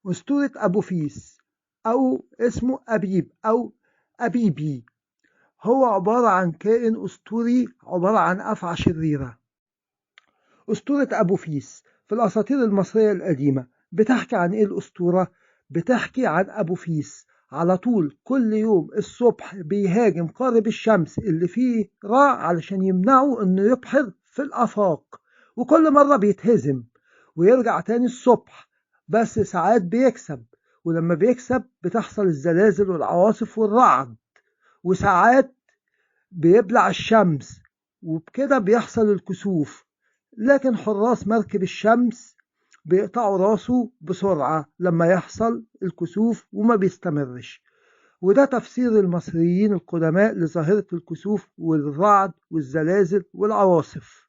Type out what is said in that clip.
أسطورة أبوفيس أو اسمه أبيب أو أبيبي، هو عبارة عن كائن أسطوري عبارة عن أفعى شريرة. أسطورة أبوفيس في الأساطير المصرية القديمة بتحكي عن إيه الأسطورة؟ بتحكي عن أبوفيس على طول كل يوم الصبح بيهاجم قارب الشمس اللي فيه را علشان يمنعه إنه يبحر في الآفاق، وكل مرة بيتهزم ويرجع تاني الصبح، بس ساعات بيكسب، ولما بيكسب بتحصل الزلازل والعواصف والرعد، وساعات بيبلع الشمس وبكده بيحصل الكسوف، لكن حراس مركب الشمس بيقطعوا راسه بسرعة لما يحصل الكسوف وما بيستمرش. وده تفسير المصريين القدماء لظاهرة الكسوف والرعد والزلازل والعواصف.